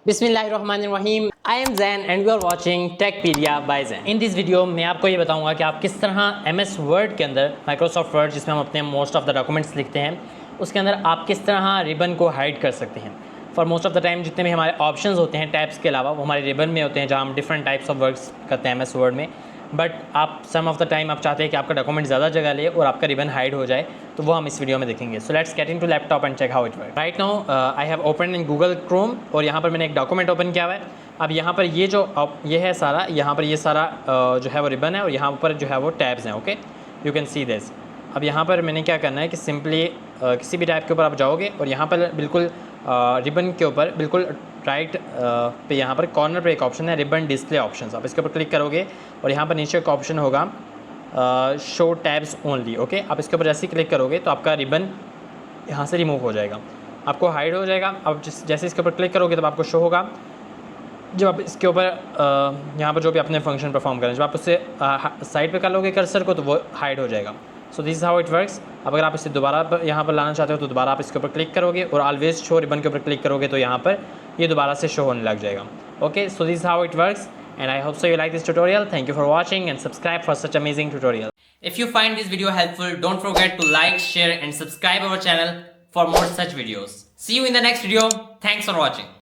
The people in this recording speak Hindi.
बिस्मिल्लाहिर्रहमानिर्रहीम। I am Jain and you are watching Techpedia by Jain. In this video मैं आपको ये बताऊंगा कि आप किस तरह एमएस वर्ड के अंदर, माइक्रोसॉफ्ट वर्ड जिसमें हम अपने मोस्ट ऑफ द डॉक्यूमेंट्स लिखते हैं, उसके अंदर आप किस तरह रिबन को हाइड कर सकते हैं। For most of the time जितने भी हमारे ऑप्शंस होते हैं टैब्स के अलावा, वो हमारे रिबन में होते हैं, जहाँ हम डिफरेंट टाइप्स ऑफ वर्ड्स करते हैं एमएस वर्ड में। बट आप सम ऑफ द टाइम आप चाहते हैं कि आपका डॉक्यूमेंट ज़्यादा जगह ले और आपका रिबन हाइड हो जाए, तो वो हम इस वीडियो में देखेंगे। So let's get into laptop and check how it work. Right now I have open in Google Chrome और यहाँ पर मैंने एक डॉक्यूमेंट ओपन किया हुआ है। अब यहाँ पर ये है सारा, यहाँ पर ये सारा जो है वो रिबन है और यहाँ पर जो है वो टैब्स हैं। Okay, you can see this. अब यहाँ पर मैंने क्या करना है कि सिंपली किसी भी टैब के ऊपर आप जाओगे और यहाँ पर बिल्कुल रिबन के ऊपर बिल्कुल राइट पे यहाँ पर कॉर्नर पे एक ऑप्शन है रिबन डिस्प्ले ऑप्शंस। आप इसके ऊपर क्लिक करोगे और यहाँ पर नीचे एक ऑप्शन होगा शो टैब्स ओनली। ओके, आप इसके ऊपर जैसे ही क्लिक करोगे तो आपका रिबन यहाँ से रिमूव हो जाएगा, आपको हाइड हो जाएगा। अब जैसे इसके ऊपर क्लिक करोगे तब आपको शो होगा। जब आप इसके ऊपर यहाँ पर जो भी अपने फंक्शन परफॉर्म करें, जब आप उससे साइड पे कर लोगे कर्सर को, तो वो हाइड हो जाएगा। So this is how it works. अब अगर आप इसे दोबारा यहाँ पर लाना चाहते हो तो दोबारा आप इसके ऊपर क्लिक करोगे और ऑलवेज शो रिबन के ऊपर क्लिक करोगे तो यहाँ पर ये दोबारा से शो होने लग जाएगा। Okay, so this is how it works and I hope so you like this tutorial. Thank you for watching and subscribe for such amazing tutorial. If you find this video helpful, don't forget to like, share and subscribe our channel for more such videos. See you in the next video. Thanks for watching.